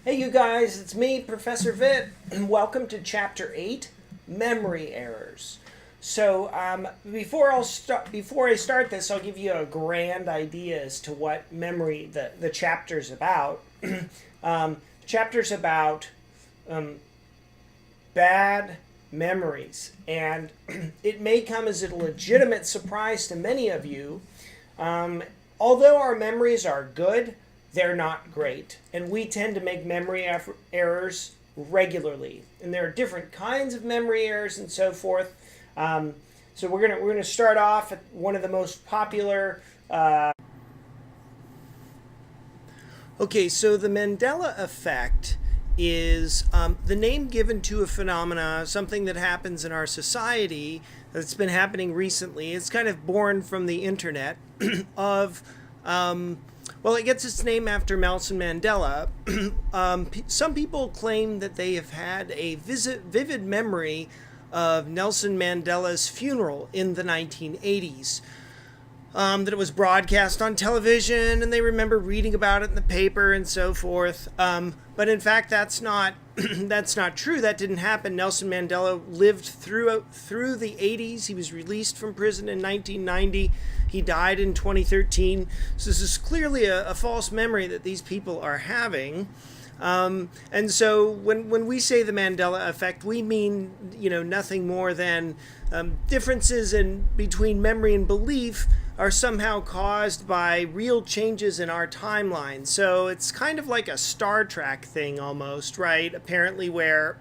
Hey, you guys, it's me, Professor Vitt, and welcome to Chapter 8 Memory Errors. Before I start this, I'll give you a grand idea as to what memory the chapter's about. Chapter's about bad memories, and it may come as a legitimate surprise to many of you. Although our memories are good, they're not great, and we tend to make memory errors regularly. And there are different kinds of memory errors and so forth. So we're gonna start off at one of the most popular. Okay, so the Mandela Effect is the name given to a phenomena, something that happens in our society that's been happening recently. It's kind of born from the internet of. Well, it gets its name after Nelson Mandela. Some people claim that they have had a vivid memory of Nelson Mandela's funeral in the 1980s. That it was broadcast on television, and they remember reading about it in the paper and so forth. But in fact, that's not that's not true. That didn't happen. Nelson Mandela lived through the 80s. He was released from prison in 1990. He died in 2013. So this is clearly a false memory that these people are having. And so when we say the Mandela Effect, we mean nothing more than differences between memory and belief are somehow caused by real changes in our timeline. So it's kind of like a Star Trek thing almost, right? Apparently where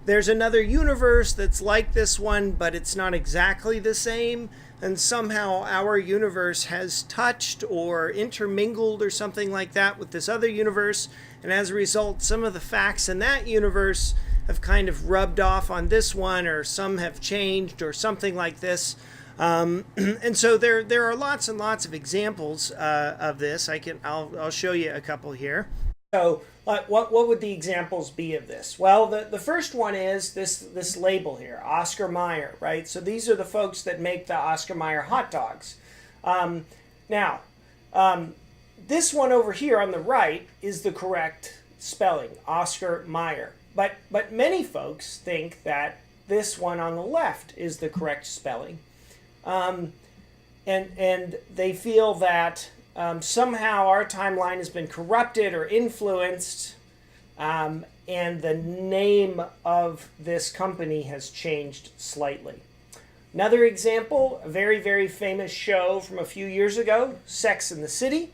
there's another universe that's like this one, but it's not exactly the same. And somehow our universe has touched or intermingled or something like that with this other universe. And as a result, some of the facts in that universe have kind of rubbed off on this one, or some have changed or something like this. And so there are lots and lots of examples of this. I'll show you a couple here. So what would the examples be of this? Well, the first one is this label here, Oscar Mayer, right? So these are the folks that make the Oscar Mayer hot dogs. Now, this one over here on the right is the correct spelling, Oscar Mayer. But many folks think that this one on the left is the correct spelling. And they feel that somehow our timeline has been corrupted or influenced, and the name of this company has changed slightly. Another example, a very, very famous show from a few years ago, Sex and the City.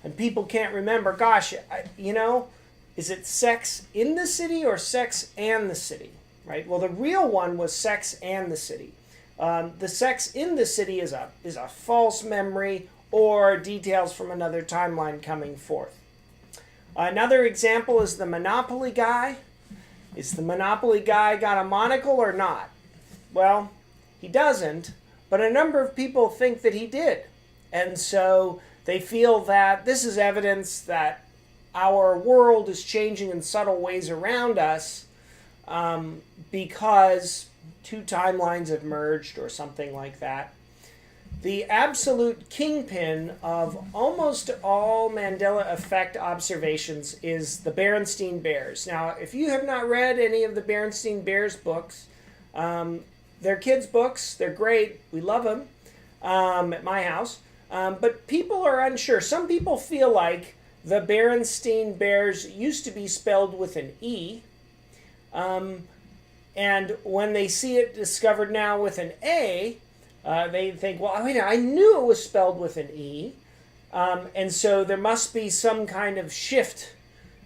And people can't remember, gosh, is it Sex in the City or Sex and the City, right? Well, the real one was Sex and the City. The Sex in the City is a false memory or details from another timeline coming forth. Another example is the Monopoly guy. Is the Monopoly guy got a monocle or not? Well, he doesn't, but a number of people think that he did. And so they feel that this is evidence that our world is changing in subtle ways around us because two timelines have merged or something like that. The absolute kingpin of almost all Mandela Effect observations is the Berenstain Bears. Now, if you have not read any of the Berenstain Bears books, they're kids' books. They're great. We love them at my house. But people are unsure. Some people feel like the Berenstain Bears used to be spelled with an E. And when they see it discovered now with an A, they think, well, I knew it was spelled with an E. And so there must be some kind of shift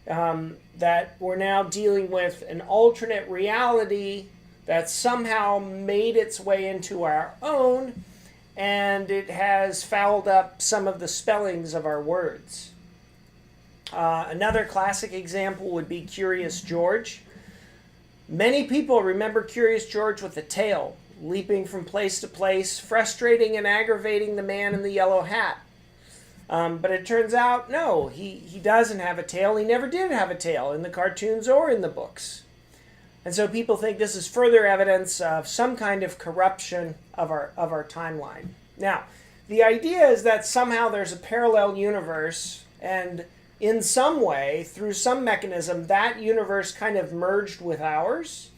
that we're now dealing with an alternate reality that somehow made its way into our own, and it has fouled up some of the spellings of our words. Another classic example would be Curious George. Many people remember Curious George with a tail, leaping from place to place, frustrating and aggravating the man in the yellow hat. But it turns out, no, he doesn't have a tail. He never did have a tail in the cartoons or in the books. And so people think this is further evidence of some kind of corruption of our timeline. Now, the idea is that somehow there's a parallel universe, and in some way, through some mechanism, that universe kind of merged with ours.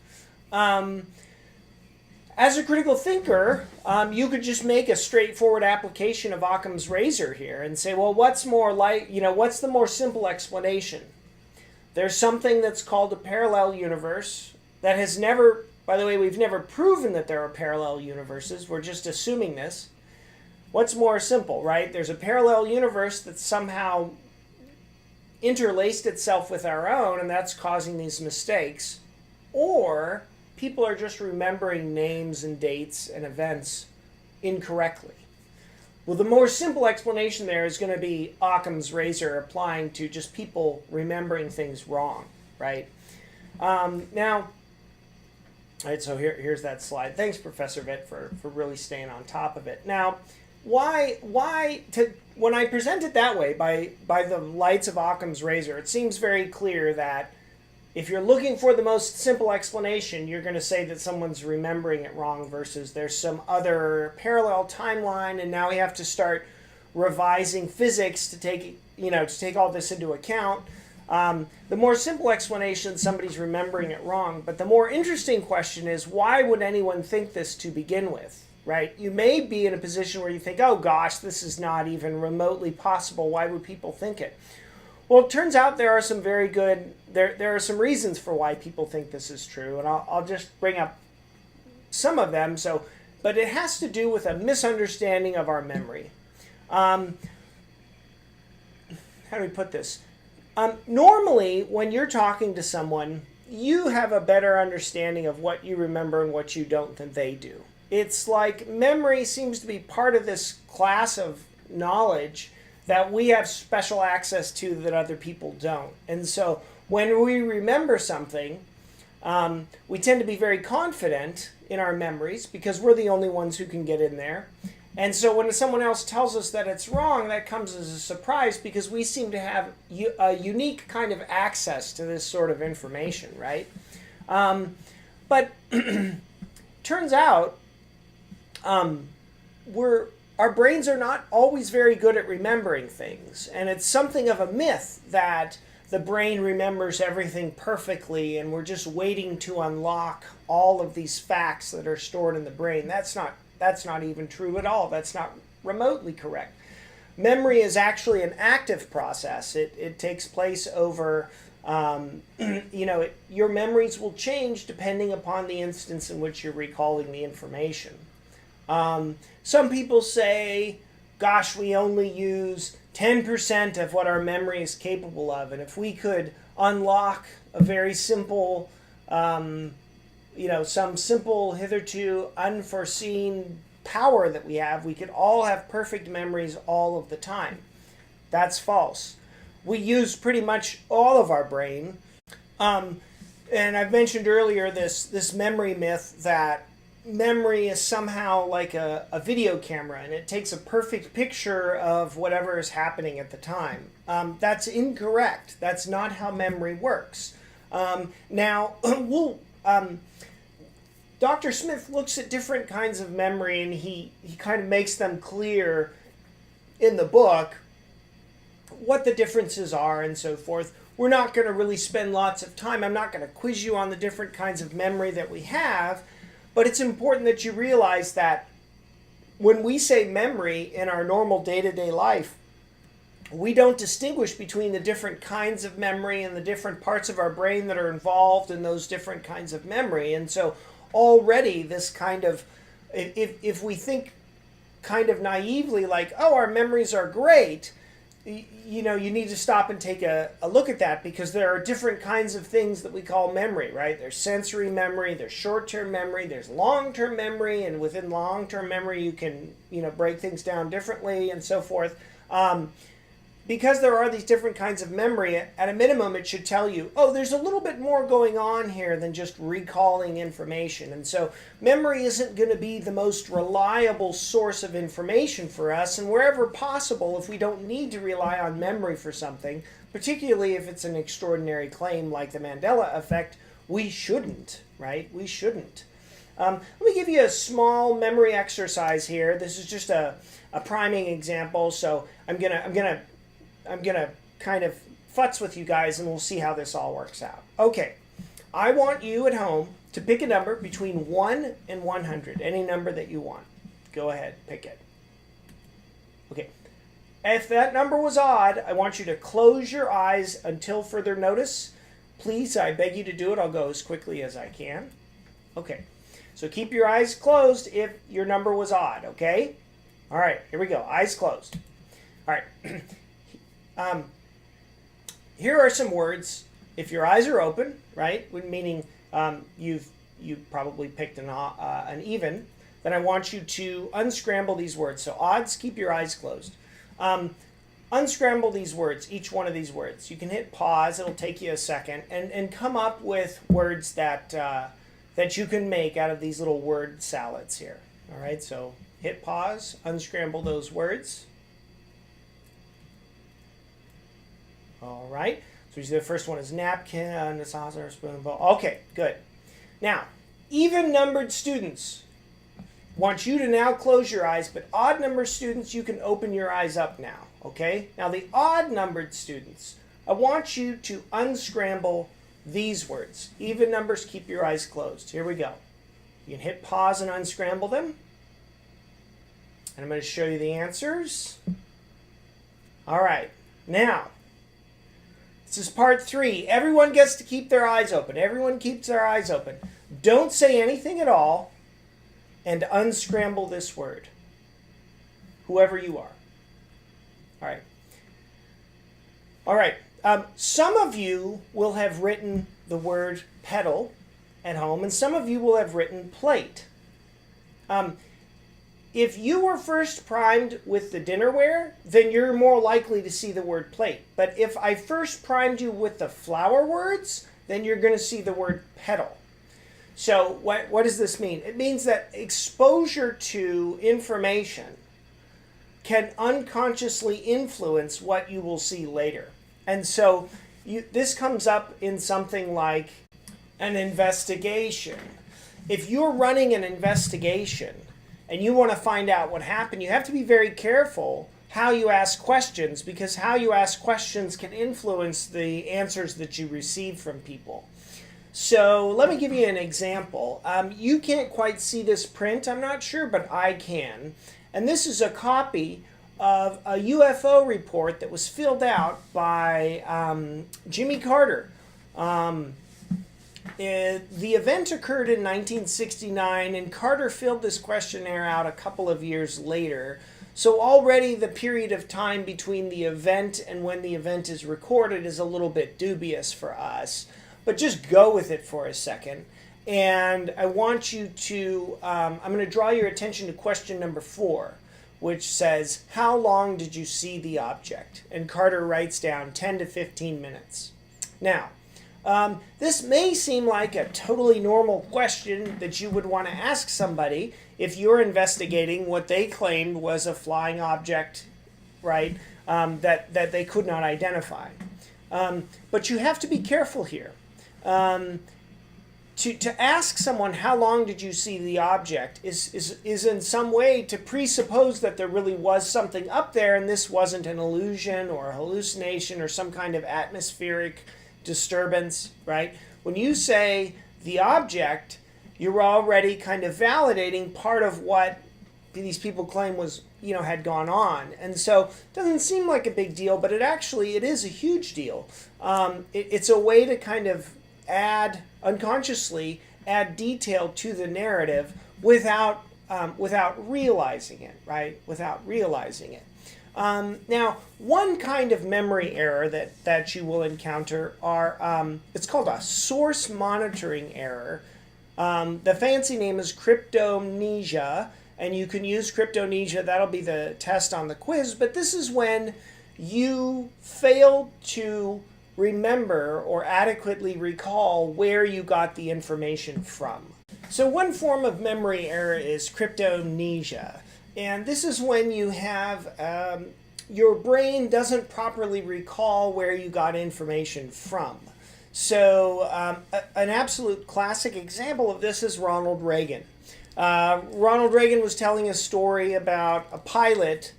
As a critical thinker, you could just make a straightforward application of Occam's razor here and say, well, what's more like, what's the more simple explanation? There's something that's called a parallel universe that has never, by the way, we've never proven that there are parallel universes. We're just assuming this. What's more simple, right? There's a parallel universe that's somehow interlaced itself with our own, and that's causing these mistakes. Or people are just remembering names and dates and events incorrectly. Well, the more simple explanation there is going to be Occam's razor applying to just people remembering things wrong, right? Now, all right, so here's that slide. Thanks, Professor Vitt, for really staying on top of it. Now, when I present it that way, by the lights of Occam's razor, it seems very clear that if you're looking for the most simple explanation, you're going to say that someone's remembering it wrong versus there's some other parallel timeline, and now we have to start revising physics to take all this into account. The more simple explanation, somebody's remembering it wrong. But the more interesting question is, why would anyone think this to begin with, right? You may be in a position where you think, oh gosh, this is not even remotely possible. Why would people think it? Well, it turns out there are some very good, there are some reasons for why people think this is true, and I'll just bring up some of them. But it has to do with a misunderstanding of our memory. How do we put this? Normally, when you're talking to someone, you have a better understanding of what you remember and what you don't than they do. It's like memory seems to be part of this class of knowledge that we have special access to that other people don't. And so when we remember something, we tend to be very confident in our memories because we're the only ones who can get in there. And so when someone else tells us that it's wrong, that comes as a surprise because we seem to have a unique kind of access to this sort of information, right? But turns out our brains are not always very good at remembering things. And it's something of a myth that the brain remembers everything perfectly and we're just waiting to unlock all of these facts that are stored in the brain. That's not even true at all. That's not remotely correct. Memory is actually an active process. It takes place over, your memories will change depending upon the instance in which you're recalling the information. Some people say, gosh, we only use 10% of what our memory is capable of. And if we could unlock a very simple, some simple, hitherto unforeseen power that we have, we could all have perfect memories all of the time. That's false. We use pretty much all of our brain. And I've mentioned earlier this memory myth that memory is somehow like a video camera and it takes a perfect picture of whatever is happening at the time. That's incorrect. That's not how memory works. Now, Dr. Smith looks at different kinds of memory and he kind of makes them clear in the book what the differences are and so forth. We're not going to really spend lots of time. I'm not going to quiz you on the different kinds of memory that we have. But it's important that you realize that when we say memory in our normal day-to-day life, we don't distinguish between the different kinds of memory and the different parts of our brain that are involved in those different kinds of memory. And so already this kind of, if we think kind of naively like, oh, our memories are great, you need to stop and take a look at that because there are different kinds of things that we call memory, right? There's sensory memory, there's short-term memory, there's long-term memory, and within long-term memory you can, break things down differently and so forth. Because there are these different kinds of memory, at a minimum it should tell you, oh, there's a little bit more going on here than just recalling information. And so memory isn't going to be the most reliable source of information for us, and wherever possible, if we don't need to rely on memory for something, particularly if it's an extraordinary claim like the Mandela Effect, we shouldn't, right? We shouldn't. Let me give you a small memory exercise here. This is just a priming example, so I'm gonna kind of futz with you guys and we'll see how this all works out. Okay, I want you at home to pick a number between 1 and 100, any number that you want. Go ahead, pick it. Okay, if that number was odd, I want you to close your eyes until further notice. Please, I beg you to do it. I'll go as quickly as I can. Okay, so keep your eyes closed if your number was odd, okay? All right, here we go, eyes closed. All right, here are some words. If your eyes are open, right, meaning you've probably picked an even, then I want you to unscramble these words. So odds, keep your eyes closed. Unscramble these words, each one of these words. You can hit pause, it'll take you a second, and come up with words that that you can make out of these little word salads here. All right, so hit pause, unscramble those words. All right, so the first one is napkin, a saucer, spoon, bowl. Okay, good. Now, even-numbered students, want you to now close your eyes, but odd-numbered students, you can open your eyes up now, okay? Now, the odd-numbered students, I want you to unscramble these words. Even numbers, keep your eyes closed. Here we go. You can hit pause and unscramble them. And I'm going to show you the answers. All right, now, this is part 3. Everyone gets to keep their eyes open. Everyone keeps their eyes open. Don't say anything at all and unscramble this word, whoever you are. All right. All right. Some of you will have written the word pedal at home, and some of you will have written plate. If you were first primed with the dinnerware, then you're more likely to see the word plate. But if I first primed you with the flower words, then you're going to see the word pedal. So what does this mean? It means that exposure to information can unconsciously influence what you will see later. And so this comes up in something like an investigation. If you're running an investigation and you want to find out what happened, you have to be very careful how you ask questions, because how you ask questions can influence the answers that you receive from people. So let me give you an example. You can't quite see this print, I'm not sure, but I can. And this is a copy of a UFO report that was filled out by Jimmy Carter. The event occurred in 1969, and Carter filled this questionnaire out a couple of years later. So already the period of time between the event and when the event is recorded is a little bit dubious for us. But just go with it for a second. And I want you to, I'm going to draw your attention to question number 4, which says, how long did you see the object? And Carter writes down 10 to 15 minutes. Now, this may seem like a totally normal question that you would want to ask somebody if you're investigating what they claimed was a flying object, right, that they could not identify. But you have to be careful here. To ask someone how long did you see the object is in some way to presuppose that there really was something up there and this wasn't an illusion or a hallucination or some kind of atmospheric disturbance, right? When you say the object, you're already kind of validating part of what these people claim was, had gone on. And so it doesn't seem like a big deal, but it is a huge deal. It's a way to kind of unconsciously add detail to the narrative without realizing it, right? Without realizing it. Now, one kind of memory error that you will encounter are, it's called a source monitoring error. The fancy name is cryptomnesia, and you can use cryptomnesia. That'll be the test on the quiz, but this is when you fail to remember or adequately recall where you got the information from. So one form of memory error is cryptomnesia. And this is when you have your brain doesn't properly recall where you got information from. So an absolute classic example of this is Ronald Reagan. Ronald Reagan was telling a story about a pilot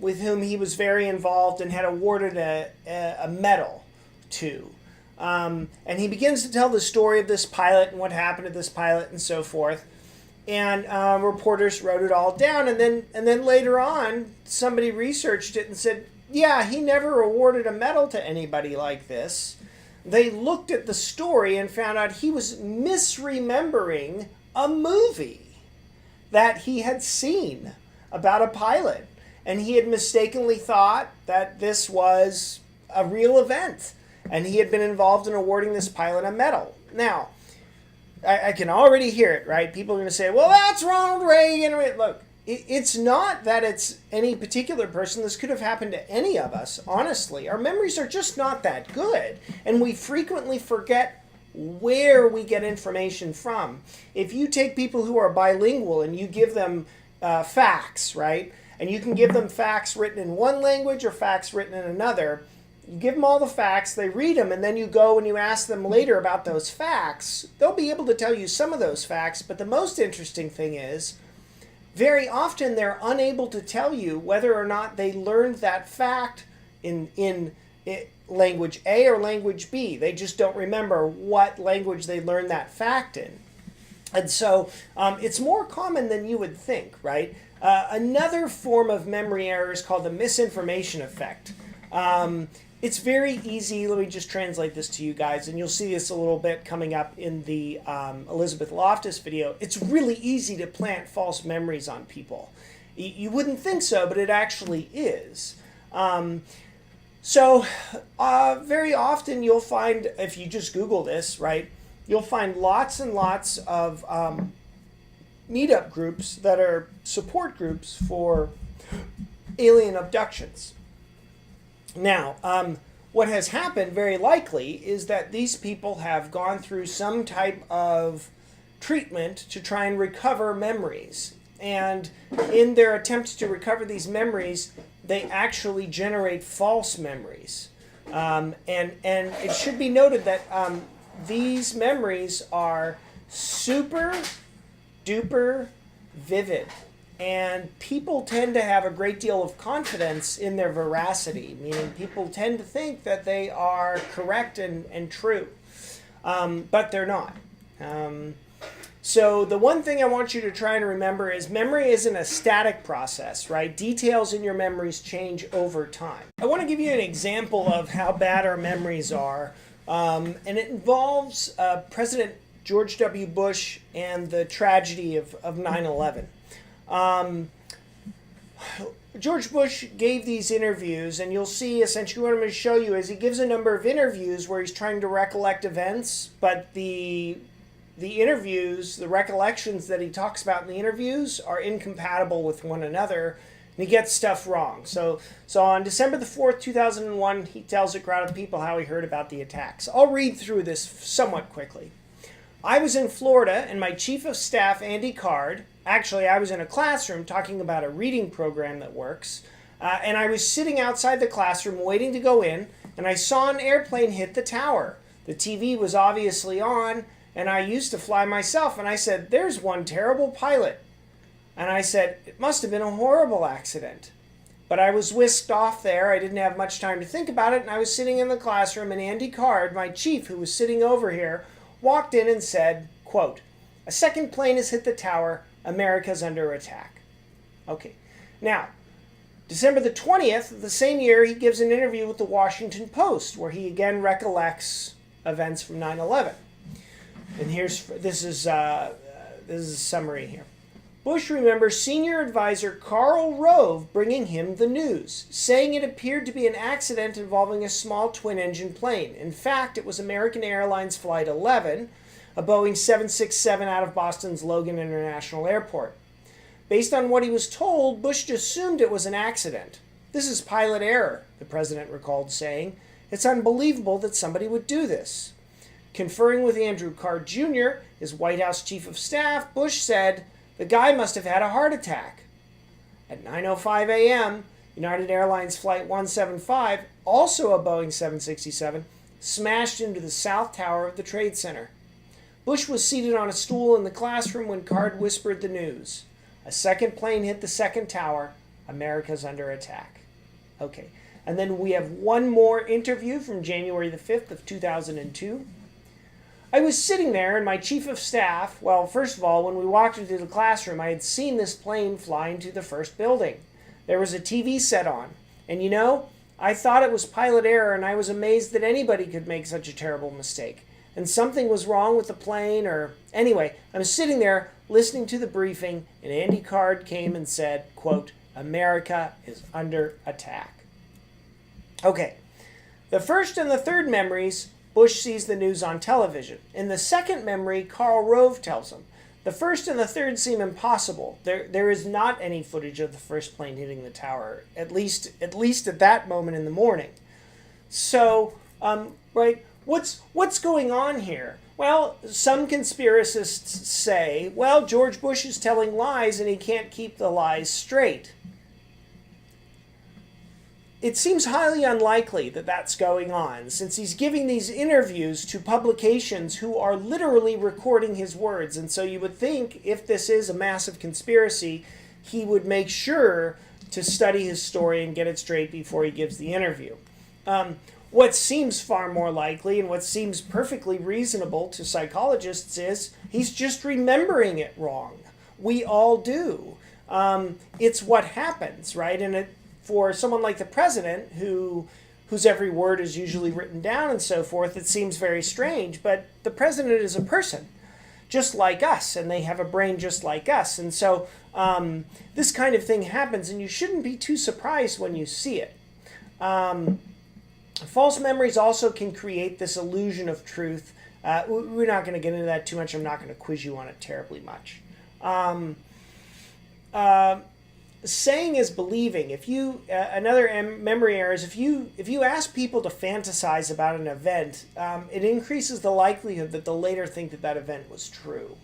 with whom he was very involved and had awarded a medal to. And he begins to tell the story of this pilot and what happened to this pilot and so forth. And reporters wrote it all down. And then later on, somebody researched it and said, yeah, he never awarded a medal to anybody like this. They looked at the story and found out he was misremembering a movie that he had seen about a pilot. And he had mistakenly thought that this was a real event. And he had been involved in awarding this pilot a medal. Now, I can already hear it, right? People are going to say, well, that's Ronald Reagan. Look, it's not that it's any particular person. This could have happened to any of us, honestly. Our memories are just not that good. And we frequently forget where we get information from. If you take people who are bilingual and you give them facts, right? And you can give them facts written in one language or facts written in another. You give them all the facts, they read them, and then you go and you ask them later about those facts. They'll be able to tell you some of those facts, but the most interesting thing is, very often they're unable to tell you whether or not they learned that fact in language A or language B. They just don't remember what language they learned that fact in. And so it's more common than you would think, right? Another form of memory error is called the misinformation effect. It's very easy. Let me just translate this to you guys, and you'll see this a little bit coming up in the Elizabeth Loftus video. It's really easy to plant false memories on people. You wouldn't think so, but it actually is. So very often you'll find, if you just Google this, right, you'll find lots and lots of meetup groups that are support groups for alien abductions. Now, what has happened very likely is that these people have gone through some type of treatment to try and recover memories. And in their attempts to recover these memories, they actually generate false memories. And it should be noted that these memories are super duper vivid. And people tend to have a great deal of confidence in their veracity, meaning people tend to think that they are correct and true, but they're not. So the one thing I want you to try and remember is memory isn't a static process, right? Details in your memories change over time. I want to give you an example of how bad our memories are, and it involves President George W. Bush and the tragedy of 9/11. George Bush gave these interviews, and you'll see essentially what I'm going to show you is he gives a number of interviews where he's trying to recollect events, but the interviews, the recollections that he talks about in the interviews are incompatible with one another, and he gets stuff wrong. So on December the 4th, 2001, he tells a crowd of people how he heard about the attacks. I'll read through this somewhat quickly. I was in Florida, and my chief of staff, Andy Card, actually I was in a classroom talking about a reading program that works, and I was sitting outside the classroom waiting to go in, and I saw an airplane hit the tower. The TV was obviously on, and I used to fly myself, and I said, there's one terrible pilot. And I said, it must have been a horrible accident. But I was whisked off there. I didn't have much time to think about it, and I was sitting in the classroom, and Andy Card, my chief, who was sitting over here, walked in and said, quote, a second plane has hit the tower. America's under attack. Okay. Now, December the 20th of the same year, he gives an interview with the Washington Post, where he again recollects events from 9/11. And this is a summary here. Bush remembers senior advisor Karl Rove bringing him the news, saying it appeared to be an accident involving a small twin-engine plane. In fact, it was American Airlines Flight 11, a Boeing 767 out of Boston's Logan International Airport. Based on what he was told, Bush assumed it was an accident. This is pilot error, the president recalled saying. It's unbelievable that somebody would do this. Conferring with Andrew Card Jr., his White House chief of staff, Bush said, the guy must have had a heart attack. At 9:05 a.m., United Airlines Flight 175, also a Boeing 767, smashed into the south tower of the Trade Center. Bush was seated on a stool in the classroom when Card whispered the news. A second plane hit the second tower. America's under attack. Okay. And then we have one more interview from January the 5th of 2002. I was sitting there and my chief of staff, well, first of all, when we walked into the classroom, I had seen this plane fly into the first building. There was a TV set on. And you know, I thought it was pilot error, and I was amazed that anybody could make such a terrible mistake. And something was wrong with the plane, or anyway, I was sitting there listening to the briefing, and Andy Card came and said, quote, America is under attack. Okay, the first and the third memories, Bush sees the news on television. In the second memory, Karl Rove tells him. The first and the third seem impossible. There is not any footage of the first plane hitting the tower, at least at that moment in the morning. So, right, what's going on here? Well, some conspiracists say, well, George Bush is telling lies and he can't keep the lies straight. It seems highly unlikely that that's going on, since he's giving these interviews to publications who are literally recording his words. And so you would think, if this is a massive conspiracy, he would make sure to study his story and get it straight before he gives the interview. What seems far more likely, and what seems perfectly reasonable to psychologists, is he's just remembering it wrong. We all do. It's what happens, right? And for someone like the president, whose every word is usually written down and so forth, it seems very strange. But the president is a person, just like us, and they have a brain just like us. And so this kind of thing happens, and you shouldn't be too surprised when you see it. False memories also can create this illusion of truth. We're not going to get into that too much. I'm not going to quiz you on it terribly much. Saying is believing. If you another memory error is if you ask people to fantasize about an event, it increases the likelihood that they'll later think that event was true.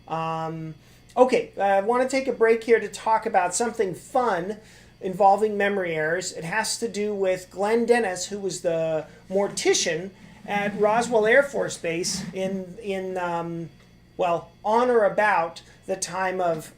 Okay, I want to take a break here to talk about something fun involving memory errors. It has to do with Glen Dennis, who was the mortician at Roswell Air Force Base in on or about the time of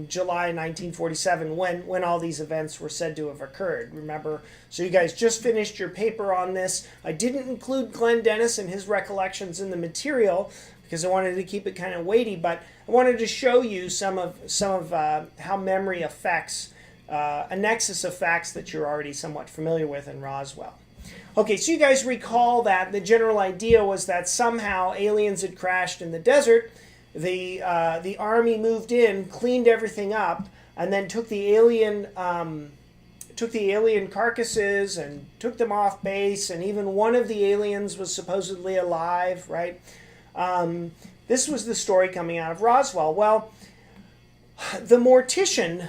July 1947, when all these events were said to have occurred. Remember, so you guys just finished your paper on this. I didn't include Glen Dennis and his recollections in the material because I wanted to keep it kind of weighty, but I wanted to show you some of how memory affects a nexus of facts that you're already somewhat familiar with in Roswell. Okay, so you guys recall that the general idea was that somehow aliens had crashed in the desert. The army moved in, cleaned everything up, and then took the alien carcasses and took them off base. And even one of the aliens was supposedly alive, right? This was the story coming out of Roswell. Well, the mortician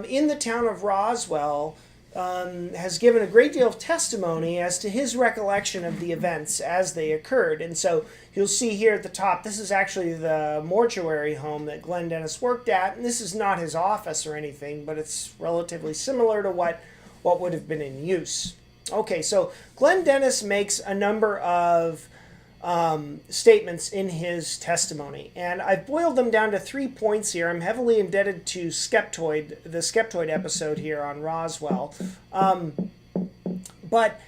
in the town of Roswell has given a great deal of testimony as to his recollection of the events as they occurred. And so you'll see here at the top, this is actually the mortuary home that Glen Dennis worked at. And this is not his office or anything, but it's relatively similar to what would have been in use. Okay, so Glen Dennis makes a number of statements in his testimony, and I've boiled them down to 3 points here. I'm heavily indebted to the Skeptoid episode here on Roswell, but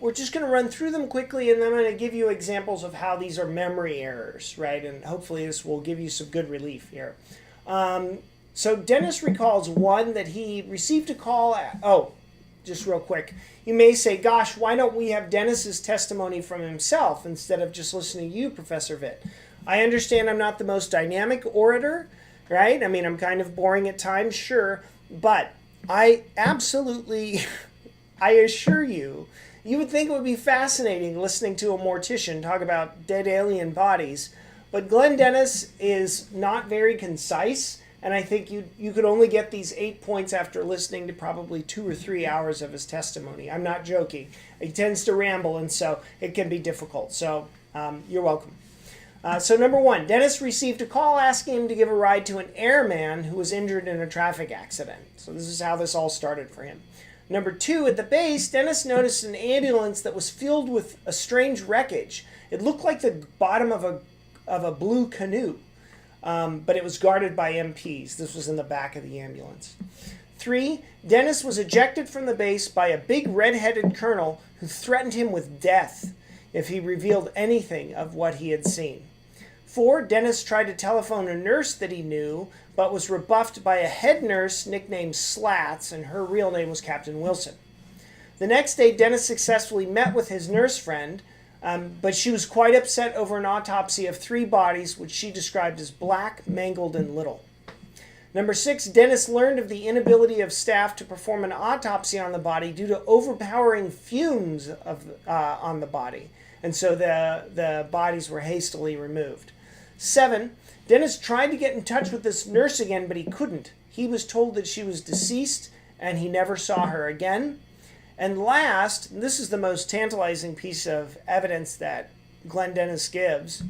we're just going to run through them quickly, and then I'm going to give you examples of how these are memory errors, right? And hopefully this will give you some good relief here. So Dennis recalls one that he received a call at, just real quick. You may say, gosh, why don't we have Dennis's testimony from himself instead of just listening to you, Professor Vitt? I understand I'm not the most dynamic orator, right? I mean, I'm kind of boring at times, sure. But I absolutely, I assure you, you would think it would be fascinating listening to a mortician talk about dead alien bodies. But Glen Dennis is not very concise. And I think you could only get these 8 points after listening to probably 2 or 3 hours of his testimony. I'm not joking. He tends to ramble, and so it can be difficult. So you're welcome. So number 1, Dennis received a call asking him to give a ride to an airman who was injured in a traffic accident. So this is how this all started for him. Number 2, at the base, Dennis noticed an ambulance that was filled with a strange wreckage. It looked like the bottom of a blue canoe. But it was guarded by MPs. This was in the back of the ambulance. 3, Dennis was ejected from the base by a big red-headed colonel who threatened him with death if he revealed anything of what he had seen. 4, Dennis tried to telephone a nurse that he knew, but was rebuffed by a head nurse nicknamed Slats, and her real name was Captain Wilson. The next day, Dennis successfully met with his nurse friend, but she was quite upset over an autopsy of 3 bodies, which she described as black, mangled, and little. Number 6, Dennis learned of the inability of staff to perform an autopsy on the body due to overpowering fumes on the body, and so the bodies were hastily removed. 7, Dennis tried to get in touch with this nurse again, but he couldn't. He was told that she was deceased, and he never saw her again. And last, this is the most tantalizing piece of evidence that Glen Dennis gives,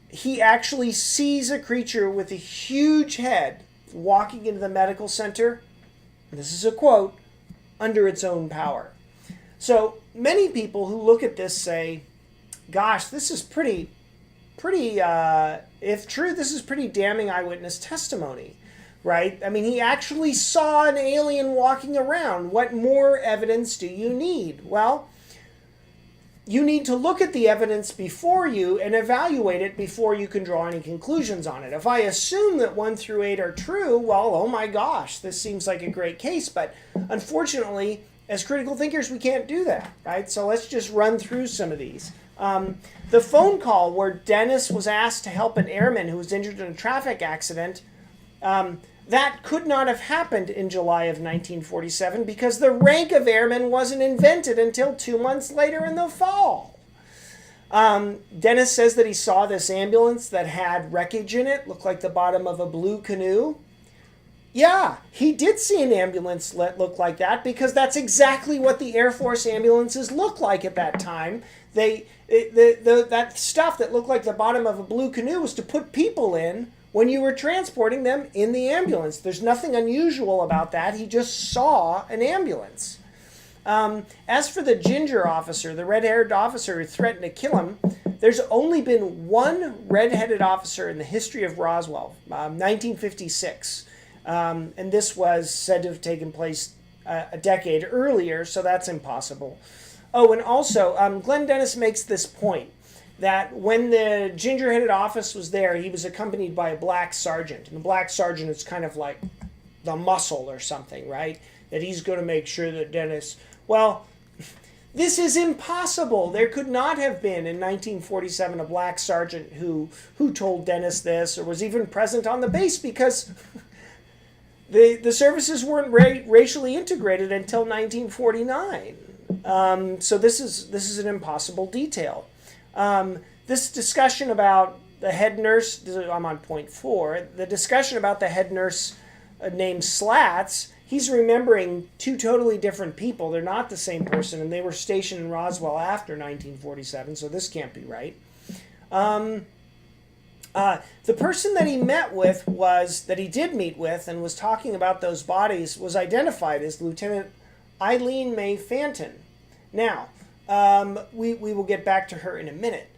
he actually sees a creature with a huge head walking into the medical center, this is a quote, under its own power. So many people who look at this say, gosh, this is pretty, if true, this is pretty damning eyewitness testimony, right? I mean, he actually saw an alien walking around. What more evidence do you need? Well, you need to look at the evidence before you and evaluate it before you can draw any conclusions on it. If I assume that 1 through 8 are true, well, oh my gosh, this seems like a great case. But unfortunately, as critical thinkers, we can't do that, right? So let's just run through some of these. The phone call where Dennis was asked to help an airman who was injured in a traffic accident, that could not have happened in July of 1947 because the rank of airman wasn't invented until 2 months later in the fall. Dennis says that he saw this ambulance that had wreckage in it, looked like the bottom of a blue canoe. Yeah, he did see an ambulance that looked like that because that's exactly what the Air Force ambulances looked like at that time. That stuff that looked like the bottom of a blue canoe was to put people in when you were transporting them in the ambulance. There's nothing unusual about that. He just saw an ambulance. As for the ginger officer, the red-haired officer who threatened to kill him, there's only been one red-headed officer in the history of Roswell, 1956. And this was said to have taken place a decade earlier, so that's impossible. Oh, and also, Glen Dennis makes this point, that when the ginger-headed officer was there, he was accompanied by a black sergeant. And the black sergeant is kind of like the muscle or something, right? That he's going to make sure that Dennis... Well, this is impossible. There could not have been in 1947 a black sergeant who told Dennis this or was even present on the base because the services weren't racially integrated until 1949. So this is an impossible detail. This discussion about the head nurse, I'm on point 4, the discussion about the head nurse named Slats, he's remembering 2 totally different people. They're not the same person, and they were stationed in Roswell after 1947, so this can't be right. The person that he did meet with and was talking about those bodies was identified as Lieutenant Eileen May Fanton. Now, we will get back to her in a minute.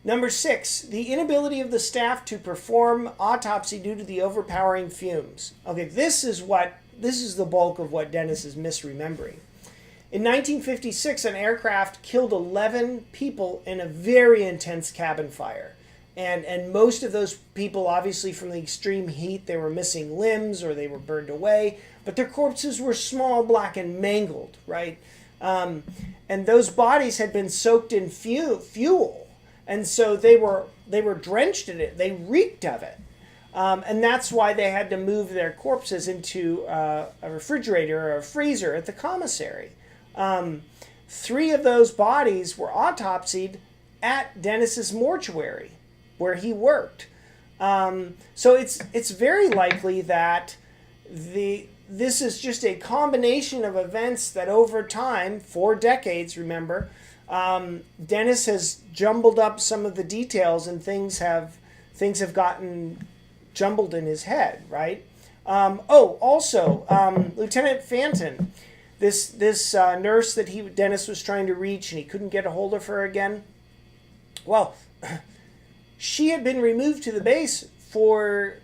Number 6, the inability of the staff to perform autopsy due to the overpowering fumes. Okay, this is the bulk of what Dennis is misremembering. In 1956, an aircraft killed 11 people in a very intense cabin fire. And most of those people, obviously from the extreme heat, they were missing limbs or they were burned away, but their corpses were small, black, and mangled, right? And those bodies had been soaked in fuel, and so they were drenched in it. They reeked of it, and that's why they had to move their corpses into a refrigerator or a freezer at the commissary. 3 of those bodies were autopsied at Dennis's mortuary, where he worked. So it's very likely that this is just a combination of events that over time, 4 decades, remember, Dennis has jumbled up some of the details and things have gotten jumbled in his head, right? Also, Lieutenant Fanton, this nurse that Dennis was trying to reach and he couldn't get a hold of her again. Well, she had been removed to the base for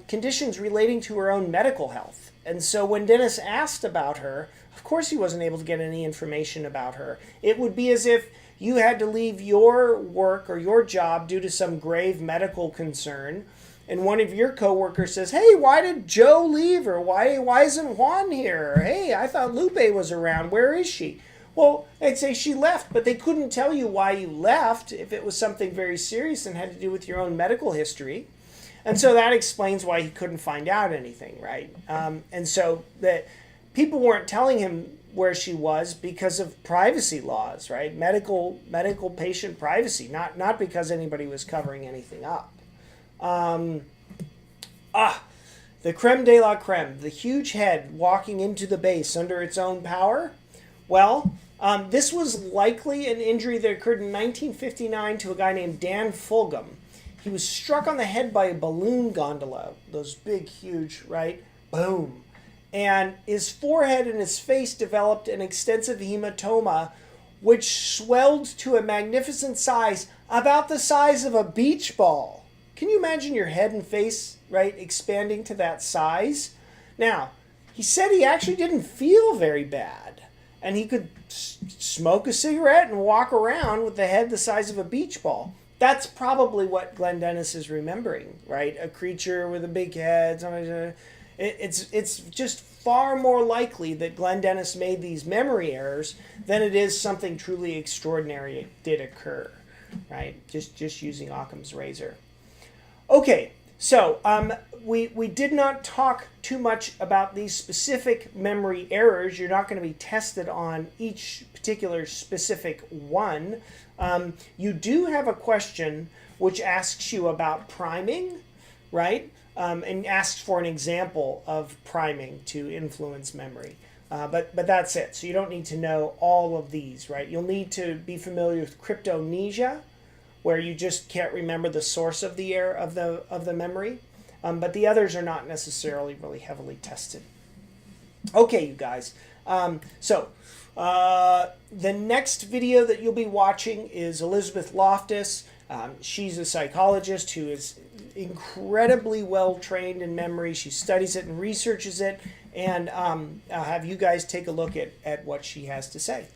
conditions relating to her own medical health. And so when Dennis asked about her, of course he wasn't able to get any information about her. It would be as if you had to leave your work or your job due to some grave medical concern, and one of your coworkers says, "Hey, why did Joe leave?" Or why isn't Juan here? Or, "Hey, I thought Lupe was around. Where is she?" Well, they'd say she left, but they couldn't tell you why you left if it was something very serious and had to do with your own medical history. And so that explains why he couldn't find out anything, right? And so that people weren't telling him where she was because of privacy laws, right? Medical patient privacy, not because anybody was covering anything up. The creme de la creme, the huge head walking into the base under its own power. Well, this was likely an injury that occurred in 1959 to a guy named Dan Fulgham. He was struck on the head by a balloon gondola, those big, huge, right? Boom. And his forehead and his face developed an extensive hematoma, which swelled to a magnificent size, about the size of a beach ball. Can you imagine your head and face, right, expanding to that size? Now, he said he actually didn't feel very bad, and he could smoke a cigarette and walk around with the head the size of a beach ball. That's probably what Glen Dennis is remembering, right? A creature with a big head. It's just far more likely that Glen Dennis made these memory errors than it is something truly extraordinary did occur, right? Just using Occam's razor. Okay, so we did not talk too much about these specific memory errors. You're not going to be tested on each particular specific one. You do have a question which asks you about priming, right? And asks for an example of priming to influence memory. But that's it. So you don't need to know all of these, right? You'll need to be familiar with cryptomnesia, where you just can't remember the source of the error of the memory. But the others are not necessarily really heavily tested. Okay, you guys. The next video that you'll be watching is Elizabeth Loftus. She's a psychologist who is incredibly well trained in memory. She studies it and researches it. And I'll have you guys take a look at what she has to say.